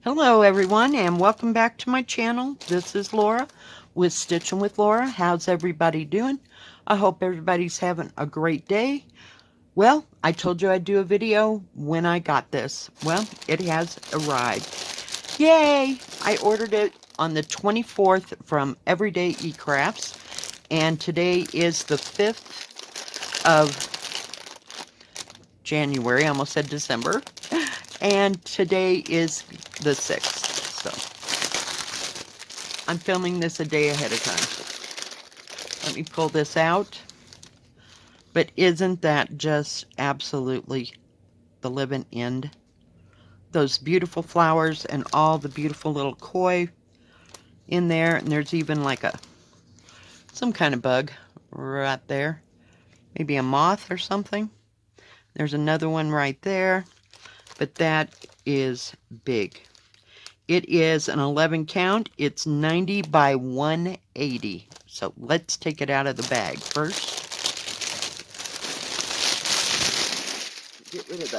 Hello everyone and welcome back to my channel. This is Laura with Stitchin with Laura. How's everybody doing? I hope everybody's having a great day. Well, I told you I'd do a video when I got this. Well, it has arrived. Yay! I ordered it on the 24th from Everyday eCrafts, and today is the 5th of January. I almost said December. And today is the 6th, so I'm filming this a day ahead of time. Let me pull this out. But isn't that just absolutely the living end? Those beautiful flowers and all the beautiful little koi in there. And there's even like some kind of bug right there. Maybe a moth or something. There's another one right there. But that is big. It is an 11 count. It's 90 by 180. So let's take it out of the bag first. Get rid of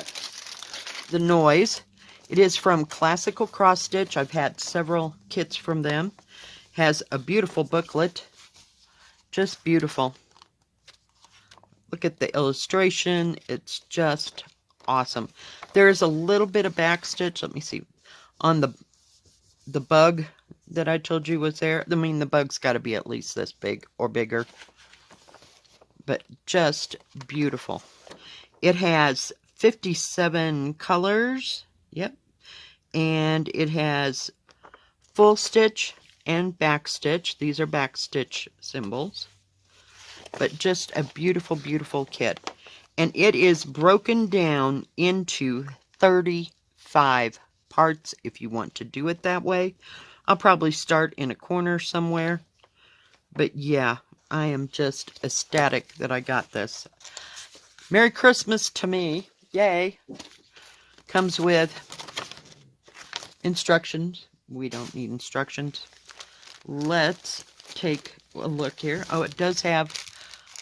the noise. It is from Classical Cross Stitch. I've had several kits from them. Has a beautiful booklet. Just beautiful. Look at the illustration. It's just awesome. There's a little bit of back stitch. Let me see. On the bug that I told you was there. I mean, the bug's got to be at least this big or bigger. But just beautiful. It has 57 colors. Yep. And it has full stitch and back stitch. These are back stitch symbols. But just a beautiful, beautiful kit. And it is broken down into 35 parts if you want to do it that way. I'll probably start in a corner somewhere. But yeah, I am just ecstatic that I got this. Merry Christmas to me. Yay. Comes with instructions. We don't need instructions. Let's take a look here. Oh, it does have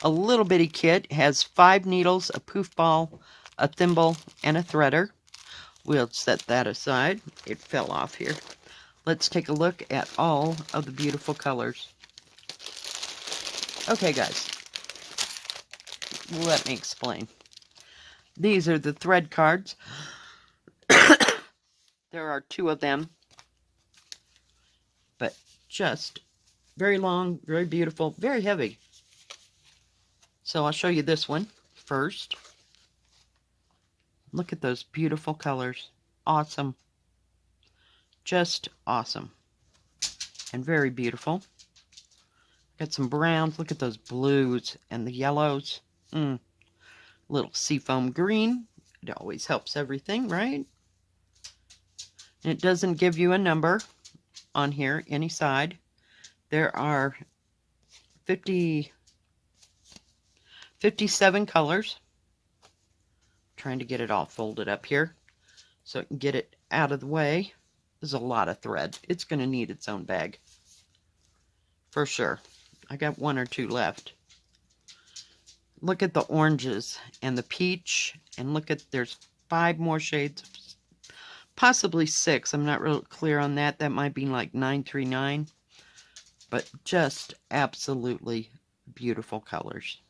a little bitty kit. It has 5 needles, a poof ball, a thimble, and a threader. We'll set that aside. It fell off here. Let's take a look at all of the beautiful colors. Okay, guys. Let me explain. These are the thread cards. There are 2 of them. But just very long, very beautiful, very heavy. So I'll show you this one first. Look at those beautiful colors. Awesome. Just awesome. And very beautiful. Got some browns. Look at those blues and the yellows. Little seafoam green. It always helps everything, right? And it doesn't give you a number on here, any side. There are 57 colors. Trying to get it all folded up here so I can get it out of the way. There's a lot of thread. It's going to need its own bag. For sure. I got 1 or 2 left. Look at the oranges and the peach. And look at, there's 5 more shades. Possibly 6. I'm not real clear on that. That might be like 939. But just absolutely beautiful colors.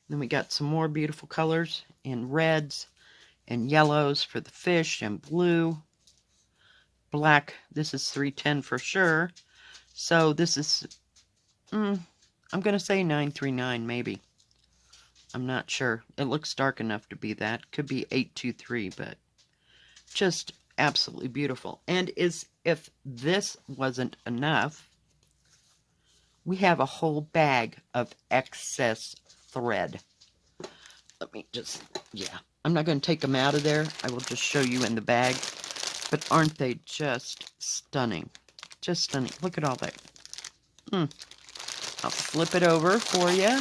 Then we got some more beautiful colors in reds and yellows for the fish and blue. Black, this is 310 for sure. So this is, I'm going to say 939 maybe. I'm not sure. It looks dark enough to be that. Could be 823, but just absolutely beautiful. And as if this wasn't enough, we have a whole bag of excess thread. Let me just, yeah. I'm not going to take them out of there. I will just show you in the bag. But aren't they just stunning? Just stunning. Look at all that. I'll flip it over for you.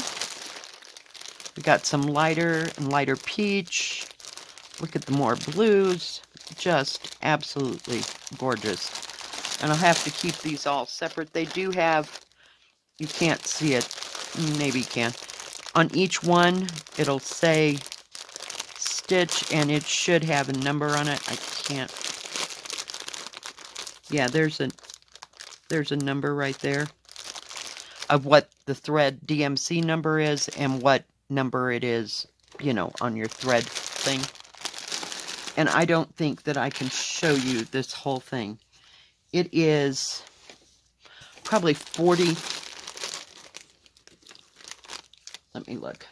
We got some lighter and lighter peach. Look at the more blues. Just absolutely gorgeous. And I'll have to keep these all separate. They do have, you can't see it. Maybe you can. On each one, it'll say stitch, and it should have a number on it. I can't. Yeah, there's a number right there of what the thread DMC number is and what number it is, you know, on your thread thing. And I don't think that I can show you this whole thing. It is probably 40. Let me look.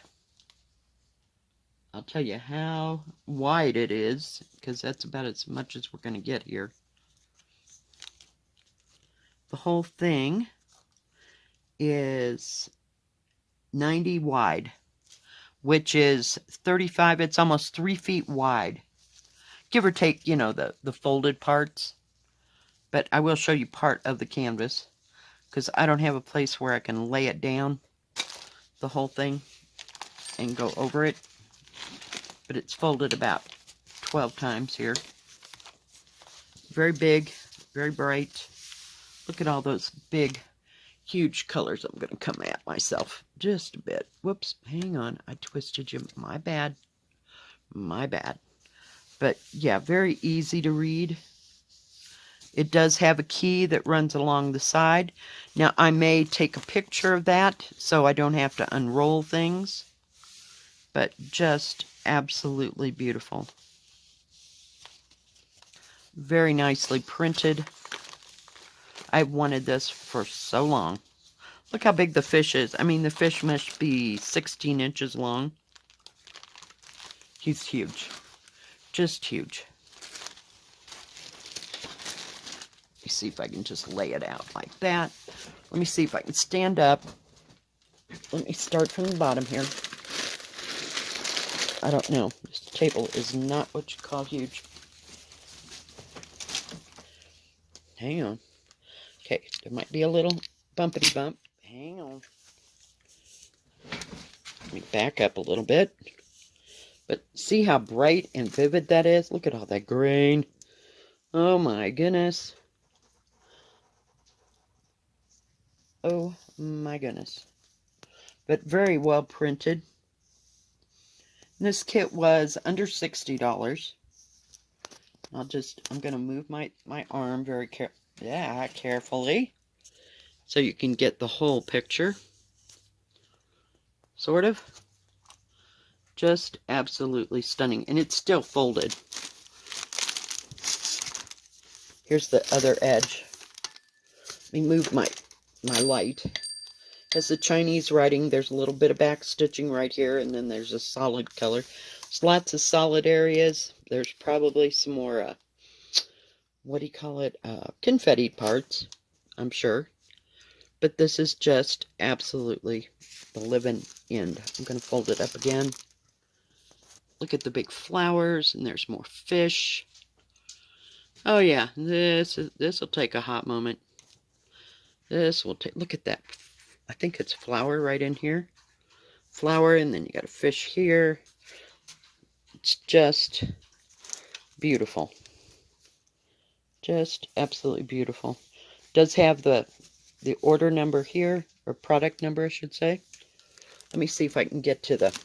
I'll tell you how wide it is, because that's about as much as we're going to get here. The whole thing is 90 wide, which is 35. It's almost 3 feet wide, give or take, you know, the folded parts. But I will show you part of the canvas, because I don't have a place where I can lay it down, the whole thing, and go over it. But it's folded about 12 times here. Very big, very bright. Look at all those big, huge colors. I'm going to come at myself just a bit. Whoops, hang on. I twisted you. My bad. My bad. But yeah, very easy to read. It does have a key that runs along the side. Now, I may take a picture of that so I don't have to unroll things. But just absolutely beautiful. Very nicely printed. I've wanted this for so long. Look how big the fish is. I mean, the fish must be 16 inches long. He's huge. Just huge. Let me see if I can just lay it out like that. Let me see if I can stand up. Let me start from the bottom here. I don't know. This table is not what you call huge. Hang on. Okay, there might be a little bumpity bump. Hang on. Let me back up a little bit. But see how bright and vivid that is? Look at all that green. Oh my goodness. Oh my goodness. But very well printed. And this kit was under $60. I'm going to move my arm very carefully. So you can get the whole picture. Sort of. Just absolutely stunning. And it's still folded. Here's the other edge. Let me move my light. Has the Chinese writing. There's a little bit of back stitching right here, and then there's a solid color. There's lots of solid areas. There's probably some more, what do you call it? Confetti parts, I'm sure. But this is just absolutely the living end. I'm going to fold it up again. Look at the big flowers, and there's more fish. Oh yeah, this will take a hot moment. This will take, look at that. I think it's flower right in here. Flower, and then you got a fish here. It's just beautiful. Just absolutely beautiful. Does have the order number here, or product number, I should say. Let me see if I can get to the,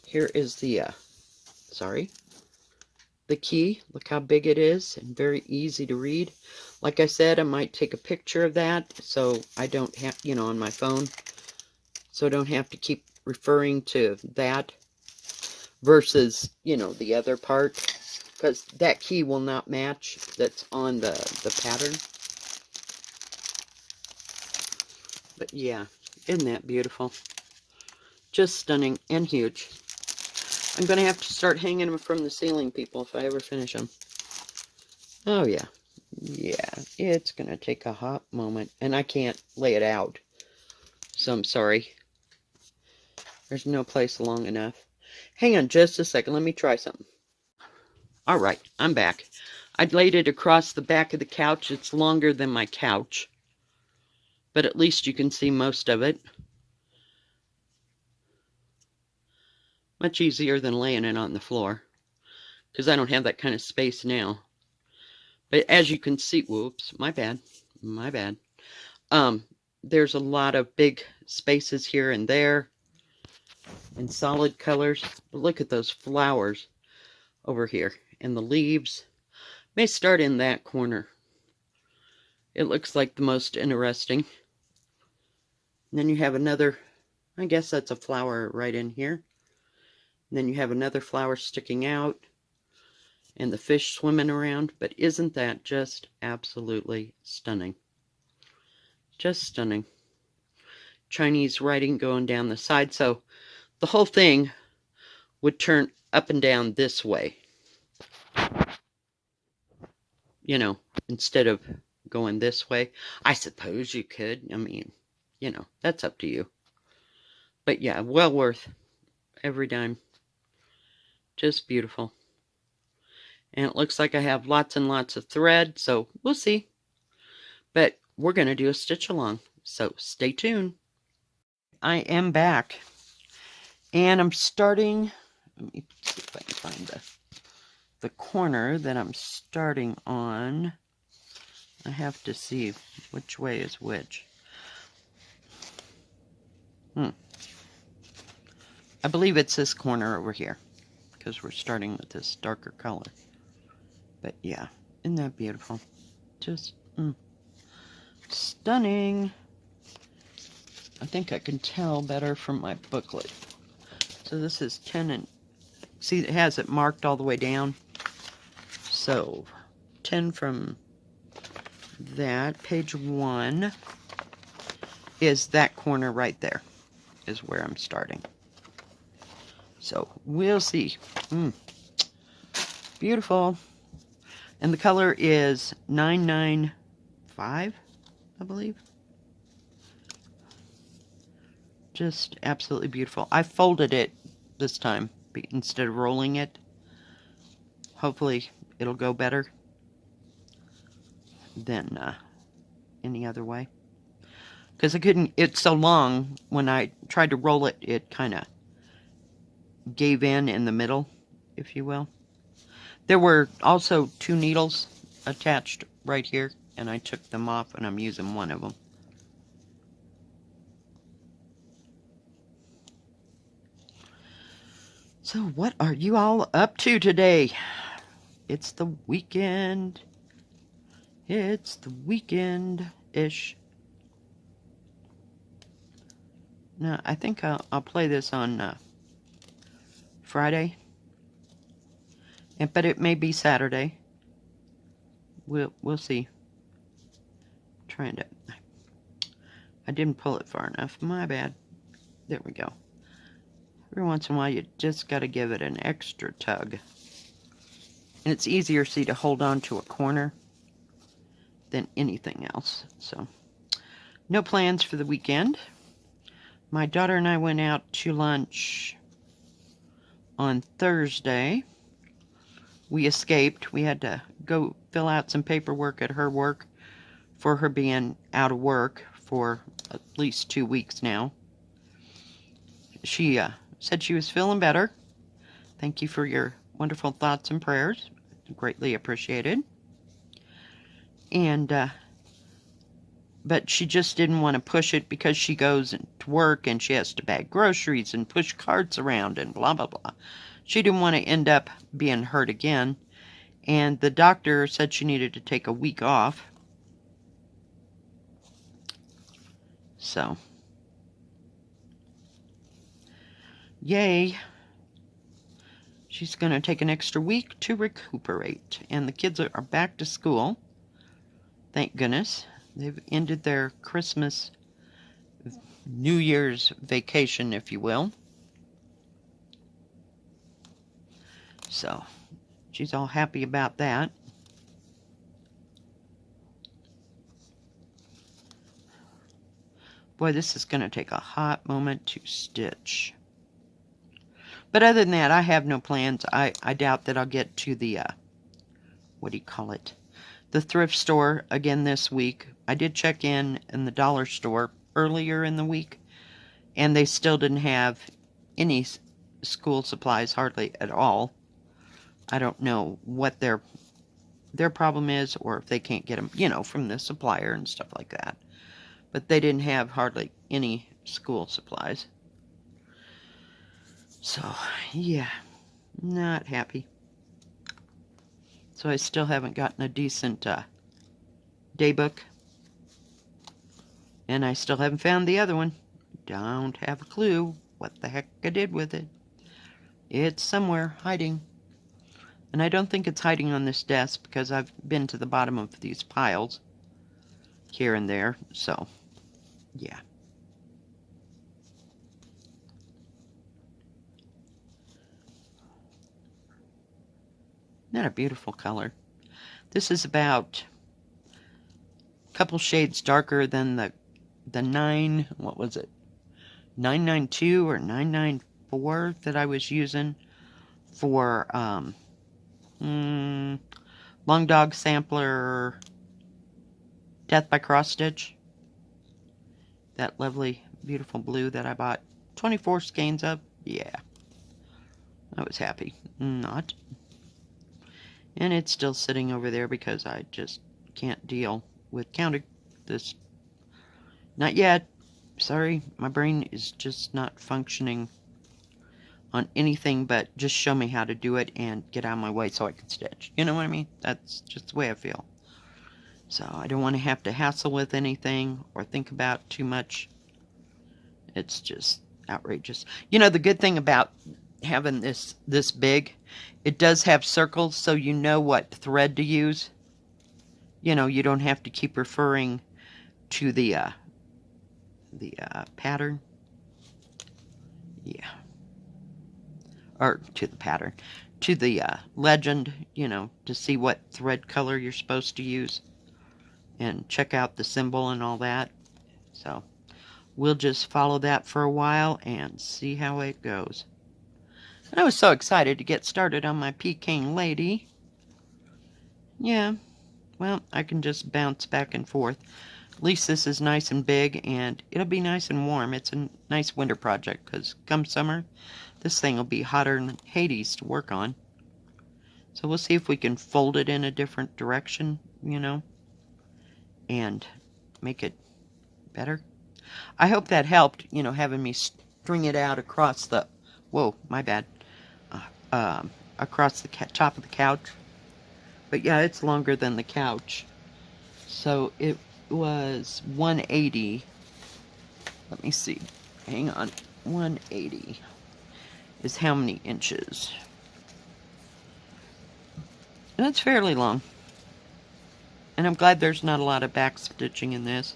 here is the, the key. Look how big it is, and very easy to read. Like I said, I might take a picture of that, so I don't have, you know, on my phone, so I don't have to keep referring to that versus, you know, the other part, because that key will not match that's on the pattern. But yeah, isn't that beautiful? Just stunning and huge. I'm going to have to start hanging them from the ceiling, people, if I ever finish them. Oh yeah. Yeah, it's going to take a hot moment, and I can't lay it out, so I'm sorry. There's no place long enough. Hang on just a second, let me try something. Alright, I'm back. I laid it across the back of the couch. It's longer than my couch, but at least you can see most of it. Much easier than laying it on the floor, because I don't have that kind of space now. But as you can see, whoops, my bad. There's a lot of big spaces here and there. in solid colors. But look at those flowers over here. And the leaves may start in that corner. It looks like the most interesting. And then you have another, I guess that's a flower right in here. And then you have another flower sticking out. And the fish swimming around. But isn't that just absolutely stunning? Just stunning. Chinese writing going down the side. So the whole thing would turn up and down this way. You know, instead of going this way. I suppose you could. I mean, you know, that's up to you. But yeah, well worth every dime. Just beautiful. And it looks like I have lots and lots of thread, so we'll see. But we're going to do a stitch along, so stay tuned. I am back. And I'm starting, let me see if I can find the corner that I'm starting on. I have to see which way is which. I believe it's this corner over here, because we're starting with this darker color. But yeah, isn't that beautiful? Just stunning. I think I can tell better from my booklet. So this is 10 and, see it has it marked all the way down. So 10 from that, page 1 is that corner right there, is where I'm starting. So we'll see. Beautiful. And the color is 995, I believe. Just absolutely beautiful. I folded it this time instead of rolling it. Hopefully it'll go better than any other way. Because I couldn't, it's so long, when I tried to roll it, it kind of gave in the middle, if you will. There were also 2 needles attached right here, and I took them off, and I'm using one of them. So what are you all up to today? It's the weekend. It's the weekend-ish. Now, I think I'll play this on Friday. But it may be Saturday. We'll see. Trying to... I didn't pull it far enough. My bad. There we go. Every once in a while, you just got to give it an extra tug. And it's easier, see, to hold on to a corner than anything else. So, no plans for the weekend. My daughter and I went out to lunch on Thursday. We escaped. We had to go fill out some paperwork at her work for her being out of work for at least 2 weeks now. She said she was feeling better. Thank you for your wonderful thoughts and prayers. Greatly appreciated. And, but she just didn't want to push it because she goes to work and she has to bag groceries and push carts around and blah, blah, blah. She didn't want to end up being hurt again. And the doctor said she needed to take a week off. So, yay. She's going to take an extra week to recuperate. And the kids are back to school. Thank goodness. They've ended their Christmas, New Year's vacation, if you will. So, she's all happy about that. Boy, this is going to take a hot moment to stitch. But other than that, I have no plans. I doubt that I'll get to the, what do you call it? The thrift store again this week. I did check in the dollar store earlier in the week, and they still didn't have any school supplies, hardly at all. I don't know what their problem is, or if they can't get them, you know, from the supplier and stuff like that. But they didn't have hardly any school supplies. So, yeah, not happy. So I still haven't gotten a decent day book. And I still haven't found the other one. Don't have a clue what the heck I did with it. It's somewhere hiding. And I don't think it's hiding on this desk because I've been to the bottom of these piles here and there. So, yeah. Not a beautiful color. This is about a couple shades darker than the 992 or 994 that I was using for Long Dog Sampler Death by Cross Stitch. That lovely, beautiful blue that I bought 24 skeins of. Yeah. I was happy. Not. And it's still sitting over there because I just can't deal with counting this. Not yet. Sorry, my brain is just not functioning on anything but just show me how to do it and get out of my way so I can stitch. You know what I mean? That's just the way I feel. So I don't want to have to hassle with anything or think about too much. It's just outrageous. You know, the good thing about having this big, it does have circles so you know what thread to use. You know, you don't have to keep referring to the pattern. Yeah. Or to the pattern. To the legend, you know, to see what thread color you're supposed to use. And check out the symbol and all that. So, we'll just follow that for a while and see how it goes. And I was so excited to get started on my Peking Lady. Yeah. Well, I can just bounce back and forth. At least this is nice and big, and it'll be nice and warm. It's a nice winter project, because come summer, this thing will be hotter than Hades to work on. So we'll see if we can fold it in a different direction, you know, and make it better. I hope that helped, you know, having me string it out across the, whoa, my bad, across the top of the couch. But yeah, it's longer than the couch. So it was 180. Let me see. Hang on. 180 is how many inches? That's fairly long. And I'm glad there's not a lot of back stitching in this.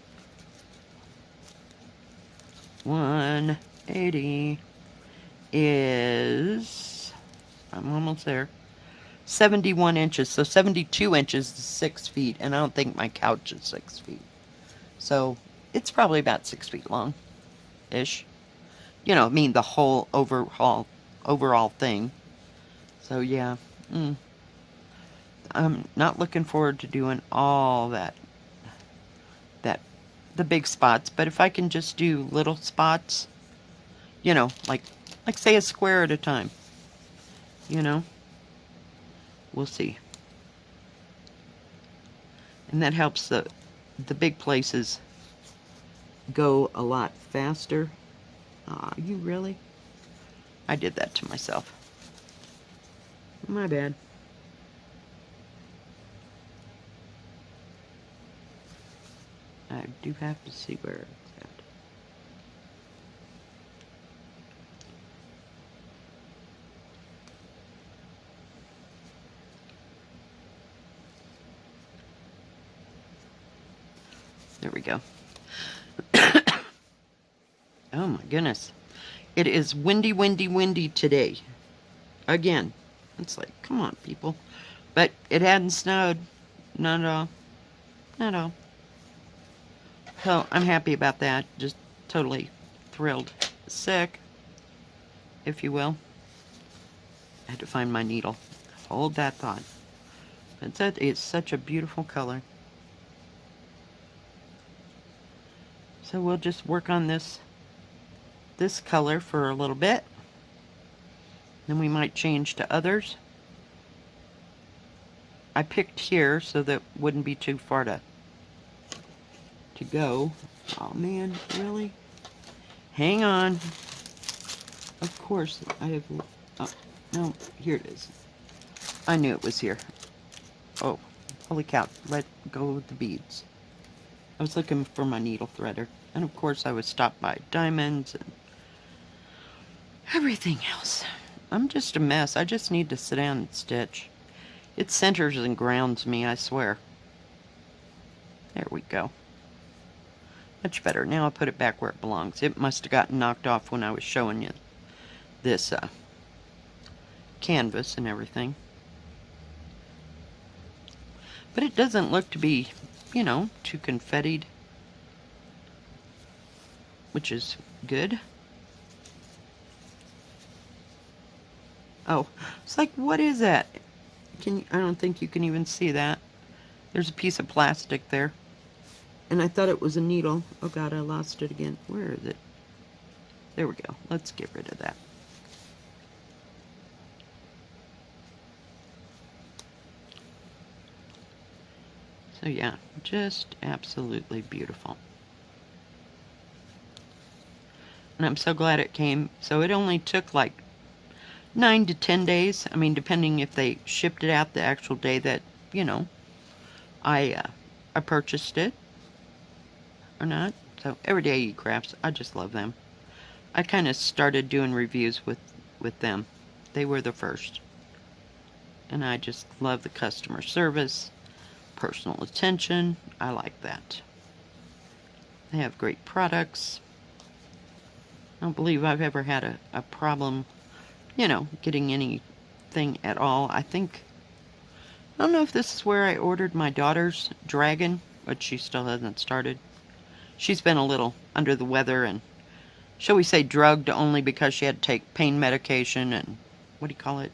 180 is, I'm almost there, 71 inches. So 72 inches is 6 feet. And I don't think my couch is 6 feet. So it's probably about 6 feet long-ish. You know, I mean the whole overall thing. So yeah. I'm not looking forward to doing all that the big spots, but if I can just do little spots, you know, like say a square at a time, you know, we'll see. And that helps the big places go a lot faster. Aw, you really? I did that to myself. My bad. I do have to see where it's at. There we go. Oh my goodness. It is windy, windy, windy today. Again. It's like, come on, people. But it hadn't snowed. Not at all. Not at all. So I'm happy about that. Just totally thrilled. Sick, if you will. I had to find my needle. Hold that thought. But it's such a beautiful color. So we'll just work on this color for a little bit. Then we might change to others. I picked here so that wouldn't be too far to go. Oh man, really? Hang on. Of course, I have... Oh, no, here it is. I knew it was here. Oh, holy cow. Let go of the beads. I was looking for my needle threader. And of course, I was stopped by diamonds and everything else. I'm just a mess. I just need to sit down and stitch. It centers and grounds me, I swear. There we go. Much better. Now I'll put it back where it belongs. It must have gotten knocked off when I was showing you this canvas and everything. But it doesn't look to be, you know, too confettied, which is good. Oh, it's like, what is that? I don't think you can even see that. There's a piece of plastic there. And I thought it was a needle. Oh god, I lost it again. Where is it? There we go. Let's get rid of that. So yeah, just absolutely beautiful. And I'm so glad it came. So it only took like 9 to 10 days. I mean, depending if they shipped it out the actual day that, you know, I purchased it or not. So Everyday E Crafts, I just love them. I kind of started doing reviews with them. They were the first. And I just love the customer service, personal attention. I like that. They have great products. I don't believe I've ever had a problem, you know, getting anything at all. I don't know if this is where I ordered my daughter's dragon, but she still hasn't started. She's been a little under the weather and, shall we say, drugged only because she had to take pain medication and, what do you call it?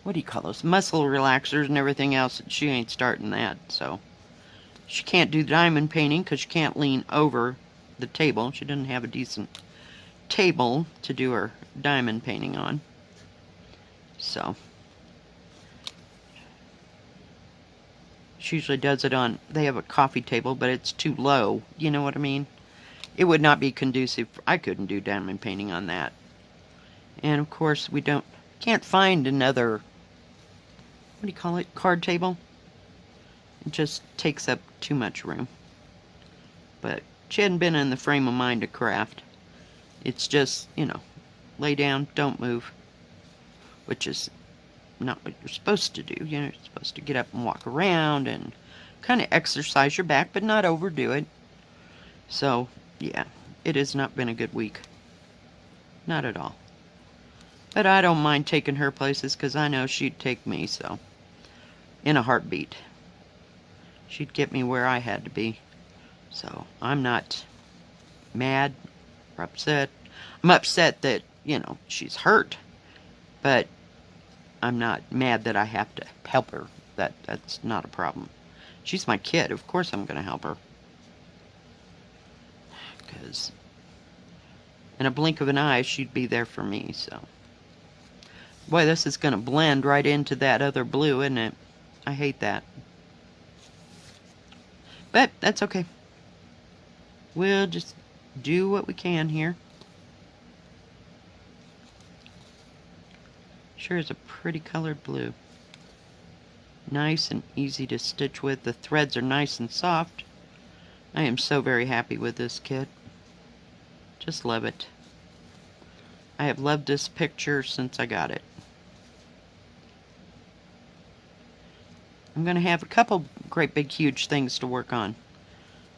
What do you call those? Muscle relaxers and everything else. She ain't starting that, so. She can't do diamond painting because she can't lean over the table. She doesn't have a decent table to do her diamond painting on. So. She usually does it on, they have a coffee table, but it's too low. You know what I mean? It would not be conducive. I couldn't do diamond painting on that. And of course, can't find another, what do you call it, card table. It just takes up too much room. But she hadn't been in the frame of mind to craft. It's just, you know, lay down, don't move, which is not what you're supposed to do. You know, you're supposed to get up and walk around and kind of exercise your back, but not overdo it. So, yeah, it has not been a good week. Not at all. But I don't mind taking her places because I know she'd take me, so. In a heartbeat. She'd get me where I had to be. So, I'm not mad or upset. I'm upset that, you know, she's hurt. But I'm not mad that I have to help her. That's not a problem. She's my kid. Of course I'm going to help her. Because in a blink of an eye, she'd be there for me, so. Boy, this is going to blend right into that other blue, isn't it? I hate that. But that's okay. We'll just do what we can here. Sure is a pretty colored blue. Nice and easy to stitch with. The threads are nice and soft. I am so very happy with this kit. Just love it. I have loved this picture since I got it. I'm going to have a couple great big huge things to work on.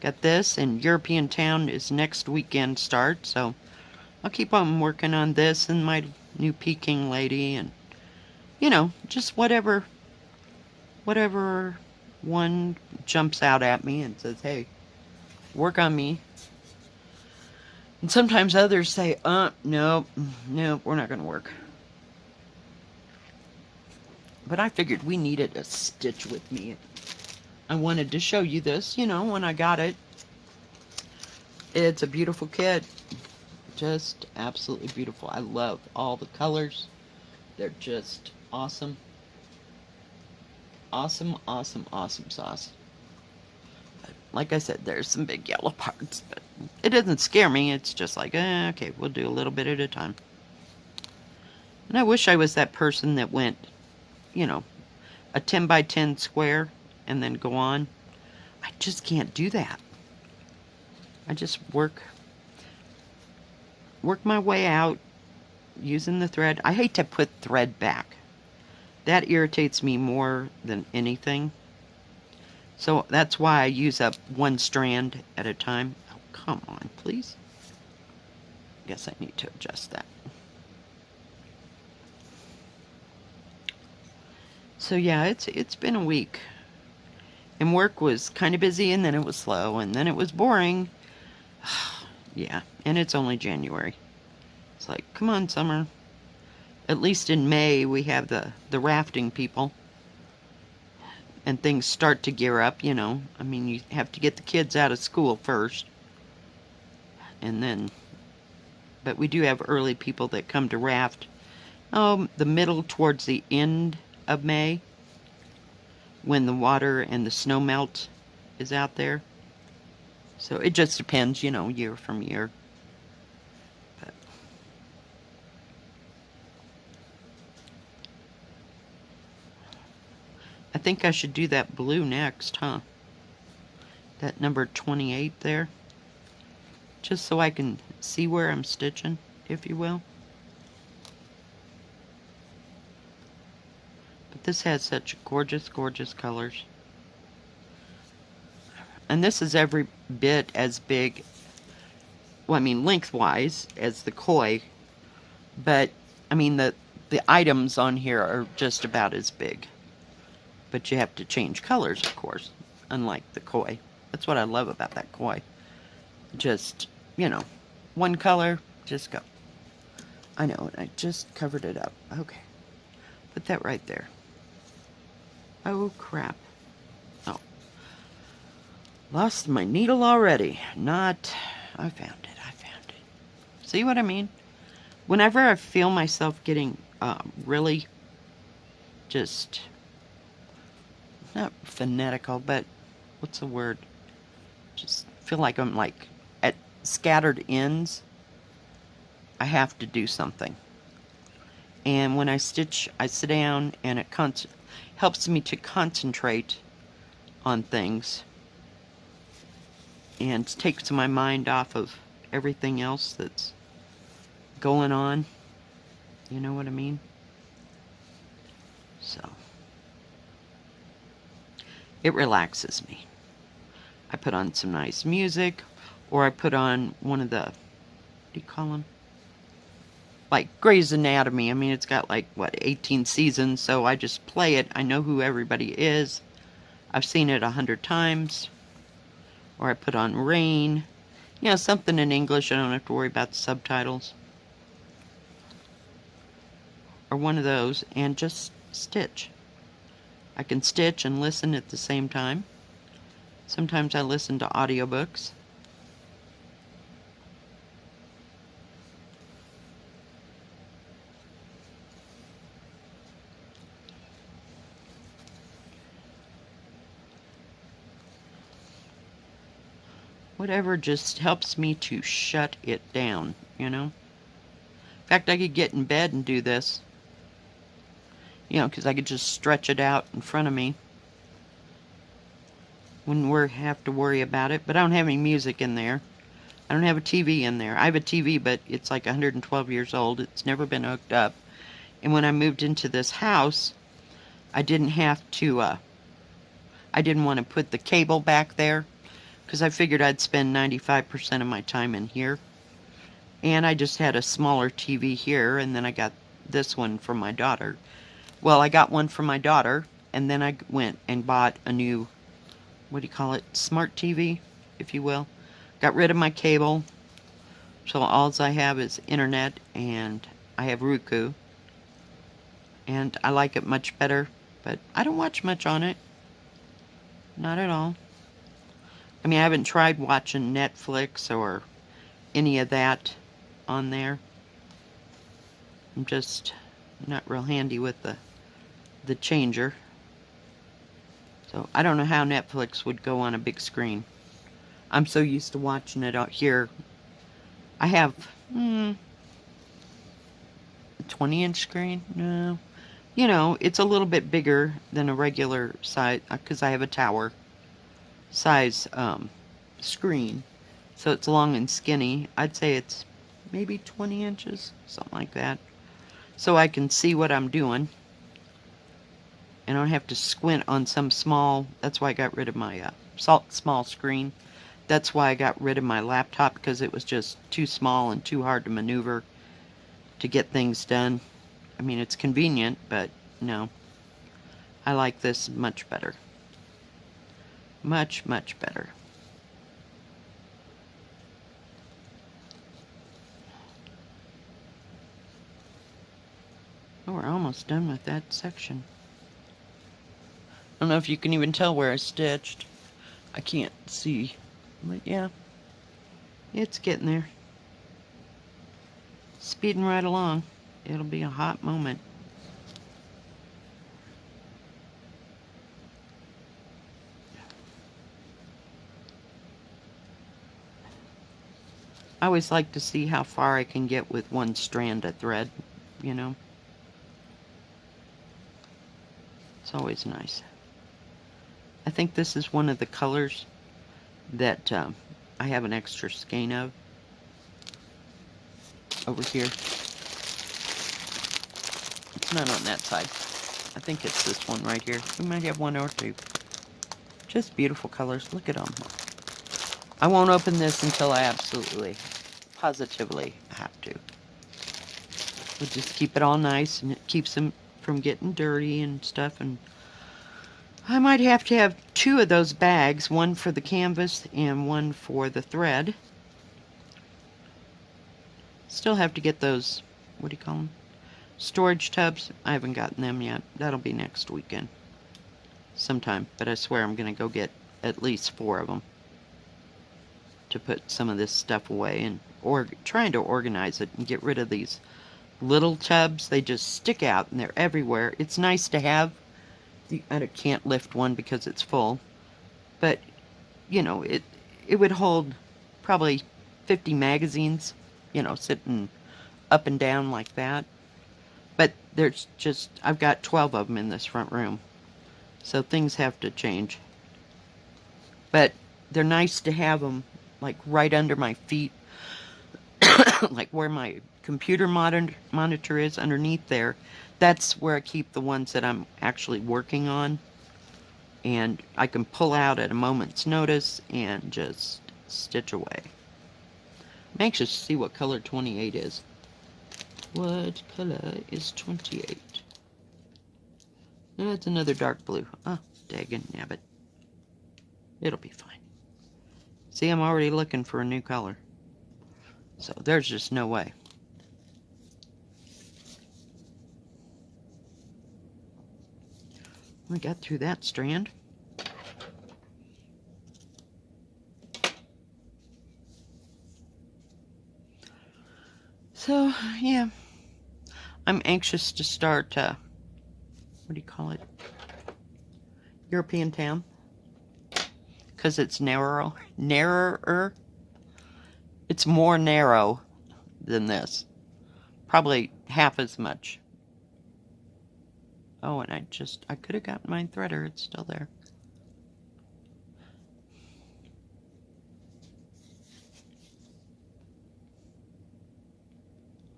Got this, and European Town is next weekend start, so I'll keep on working on this and my new Peking lady, and, you know, just whatever one jumps out at me and says, hey, work on me. And sometimes others say, nope, we're not going to work. But I figured we needed a stitch with me. I wanted to show you this, you know, when I got it. It's a beautiful kit. Just absolutely beautiful. I love all the colors. They're just awesome. Awesome, awesome, awesome sauce. But like I said, there's some big yellow parts, but it doesn't scare me. It's just like, okay, we'll do a little bit at a time. And I wish I was that person that went, you know, a 10 by 10 square and then go on. I just can't do that. I just work my way out using the thread. I hate to put thread back. That irritates me more than anything. So that's why I use up one strand at a time. Oh, come on, please. Guess I need to adjust that. So yeah, it's been a week. And work was kind of busy, and then it was slow, and then it was boring. Yeah, and it's only January. It's like, come on, summer. At least in May, we have the rafting people. And things start to gear up, you know. I mean, you have to get the kids out of school first. And then, but we do have early people that come to raft. The middle towards the end of May, when the water and the snow melt is out there. So it just depends, you know, year from year. But I think I should do that blue next, huh? That number 28 there. Just so I can see where I'm stitching, if you will. But this has such gorgeous, gorgeous colors. And this is every bit as big, well, I mean, lengthwise as the koi. But, I mean, the items on here are just about as big. But you have to change colors, of course, unlike the koi. That's what I love about that koi. Just, you know, one color, just go. I know, and I just covered it up. Okay. Put that right there. Oh, crap. Oh. Lost my needle already. I found it. See what I mean? Whenever I feel myself getting really just, not fanatical, but what's the word? Just feel like I'm like at scattered ends. I have to do something. And when I stitch, I sit down and it helps me to concentrate on things and takes my mind off of everything else that's going on. You know what I mean? So it relaxes me. I put on some nice music, or I put on one of the, what do you call them? Like Grey's Anatomy. I mean, it's got like, what, 18 seasons, so I just play it. I know who everybody is. I've seen it 100 times. Or I put on Rain. You know, something in English. I don't have to worry about the subtitles. Or one of those, and just stitch. I can stitch and listen at the same time. Sometimes I listen to audiobooks. Whatever just helps me to shut it down, you know? In fact, I could get in bed and do this. You know, because I could just stretch it out in front of me. Wouldn't have to worry about it. But I don't have any music in there. I don't have a TV in there. I have a TV, but it's like 112 years old. It's never been hooked up. And when I moved into this house, I didn't have to, I didn't want to put the cable back there, because I figured I'd spend 95% of my time in here. And I just had a smaller TV here, and then I got this one from my daughter. Well, I got one from my daughter, and then I went and bought a new, what do you call it, smart TV, if you will. Got rid of my cable, so all I have is internet, and I have Roku. And I like it much better, but I don't watch much on it. Not at all. I mean, I haven't tried watching Netflix or any of that on there. I'm just not real handy with the changer. So I don't know how Netflix would go on a big screen. I'm so used to watching it out here. I have, 20-inch screen? No. You know, it's a little bit bigger than a regular size because I have a tower size screen. So it's long and skinny. I'd say it's maybe 20 inches, something like that. So I can see what I'm doing. And I don't have to squint on some small, that's why I got rid of my small screen. That's why I got rid of my laptop, because it was just too small and too hard to maneuver to get things done. I mean, it's convenient, but no. I like this much better. Much, much better. Oh, we're almost done with that section. I don't know if you can even tell where I stitched. I can't see. But yeah, it's getting there. Speeding right along. It'll be a hot moment. I always like to see how far I can get with one strand of thread, you know. It's always nice. I think this is one of the colors that I have an extra skein of over here. It's not on that side. I think it's this one right here. We might have one or two. Just beautiful colors. Look at them. I won't open this until I absolutely, positively have to. We'll just keep it all nice, and it keeps them from getting dirty and stuff. And I might have to have two of those bags, one for the canvas and one for the thread. Still have to get those, what do you call them? Storage tubs. I haven't gotten them yet. That'll be next weekend sometime, but I swear I'm going to go get at least 4 of them to put some of this stuff away, and trying to organize it and get rid of these little tubs. They just stick out and they're everywhere. It's nice to have. I can't lift one because it's full, but you know, it would hold probably 50 magazines, you know, sitting up and down like that. But there's just, I've got 12 of them in this front room, so things have to change. But they're nice to have them like right under my feet, like where my computer monitor is underneath there. That's where I keep the ones that I'm actually working on, and I can pull out at a moment's notice and just stitch away. I'm anxious to see what color 28 is. What color is 28? That's another dark blue. Oh, daggin' nabbit. It'll be fine. See, I'm already looking for a new color. So there's just no way. We got through that strand. So, yeah. I'm anxious to start, what do you call it? European Tam. Because it's narrower. It's more narrow than this. Probably half as much. Oh, and I could have gotten my threader. It's still there.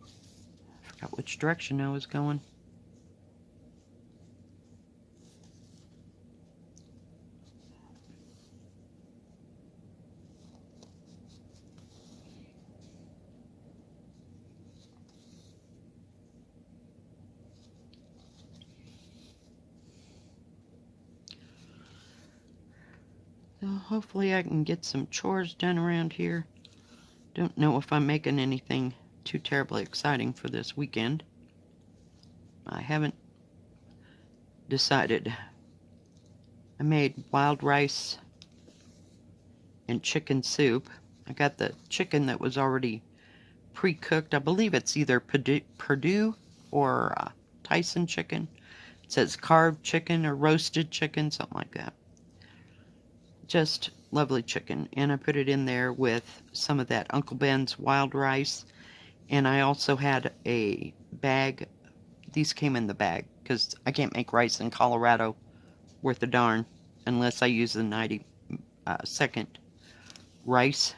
I forgot which direction I was going. So hopefully I can get some chores done around here. Don't know if I'm making anything too terribly exciting for this weekend. I haven't decided. I made wild rice and chicken soup. I got the chicken that was already pre-cooked. I believe it's either Purdue or Tyson chicken. It says carved chicken or roasted chicken, something like that. Just lovely chicken. And I put it in there with some of that Uncle Ben's wild rice. And I also had a bag. These came in the bag because I can't make rice in Colorado worth a darn unless I use the 92nd rice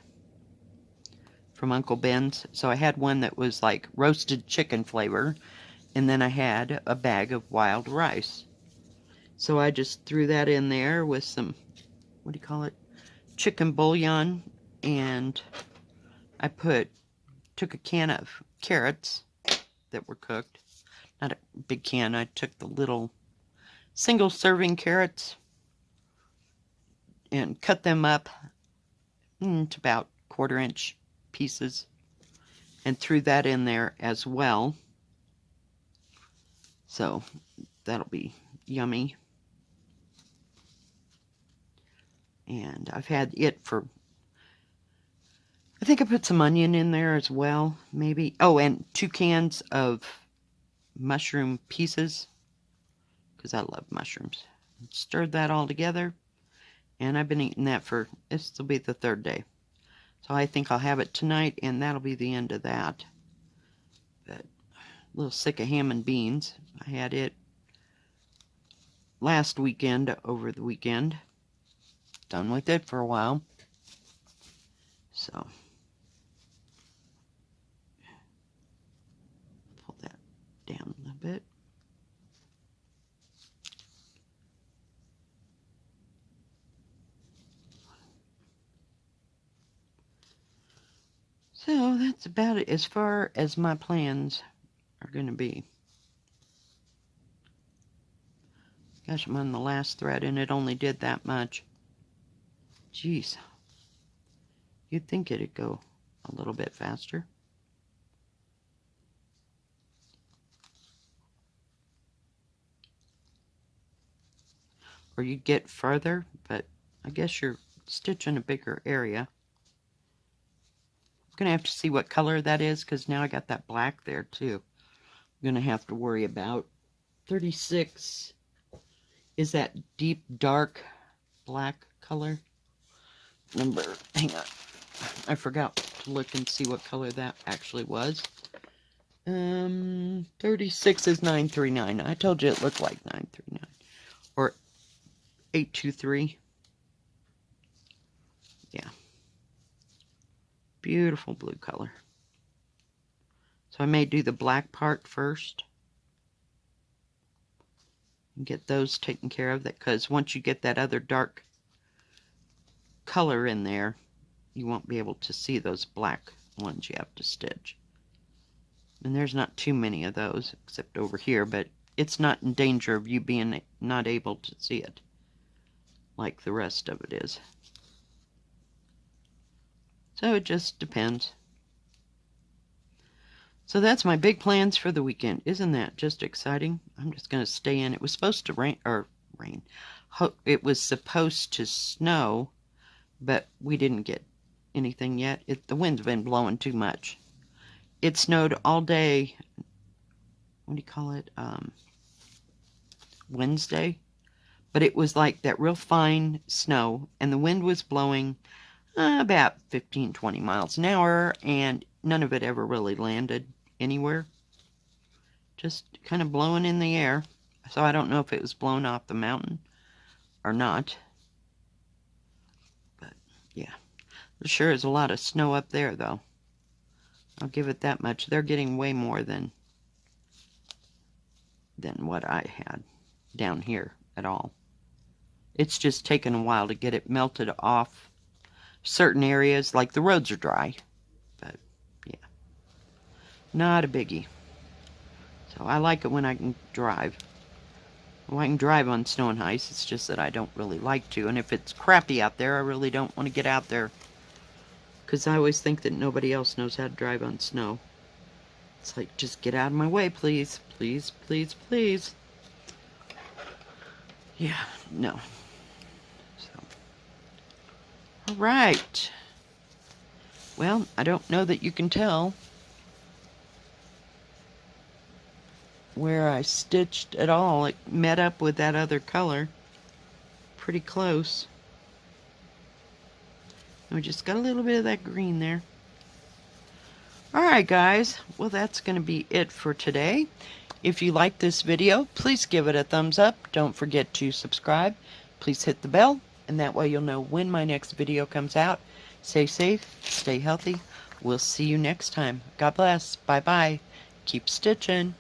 from Uncle Ben's. So I had one that was like roasted chicken flavor, and then I had a bag of wild rice. So I just threw that in there with some, what do you call it, chicken bouillon, and I took a can of carrots that were cooked. Not a big can, I took the little single serving carrots and cut them up into about 1/4-inch pieces and threw that in there as well. So that'll be yummy. And I've had it for, I think I put some onion in there as well, maybe. Oh, and 2 cans of mushroom pieces, because I love mushrooms. Stirred that all together, and I've been eating that for, this will be the 3rd day. So I think I'll have it tonight, and that'll be the end of that. But a little sick of ham and beans. I had it last weekend, over the weekend. Done with it for a while. So pull that down a little bit. So that's about it as far as my plans are going to be. Gosh, I'm on the last thread and it only did that much. Jeez. You'd think it'd go a little bit faster. Or you'd get further, but I guess you're stitching a bigger area. I'm going to have to see what color that is, because now I got that black there too. I'm going to have to worry about. 36 is that deep dark black color. Number, hang on, I forgot to look and see what color that actually was. 36 is 939. I told you it looked like 939 or 823. Yeah, beautiful blue color. So I may do the black part first and get those taken care of, because once you get that other dark color in there, you won't be able to see those black ones you have to stitch. And there's not too many of those except over here, but it's not in danger of you being not able to see it like the rest of it is. So it just depends. So that's my big plans for the weekend. Isn't that just exciting? I'm just going to stay in. It was supposed to rain. It was supposed to snow, but we didn't get anything yet. The wind's been blowing too much. It snowed all day. What do you call it? Wednesday. But it was like that real fine snow, and the wind was blowing about 15-20 miles an hour, and none of it ever really landed anywhere. Just kind of blowing in the air. So I don't know if it was blown off the mountain or not. But yeah, there sure is a lot of snow up there, though. I'll give it that much. They're getting way more than what I had down here at all. It's just taken a while to get it melted off certain areas. Like the roads are dry, but yeah, not a biggie. So I like it when I can drive. Well, I can drive on snow and ice. It's just that I don't really like to. And if it's crappy out there, I really don't want to get out there, because I always think that nobody else knows how to drive on snow. It's like, just get out of my way, please. Please, please, please. Yeah, no. So, all right. Well, I don't know that you can tell where I stitched at all. It met up with that other color pretty close. And we just got a little bit of that green there. Alright guys, well that's going to be it for today. If you like this video, please give it a thumbs up. Don't forget to subscribe. Please hit the bell, and that way you'll know when my next video comes out. Stay safe, stay healthy. We'll see you next time. God bless. Bye-bye. Keep stitching.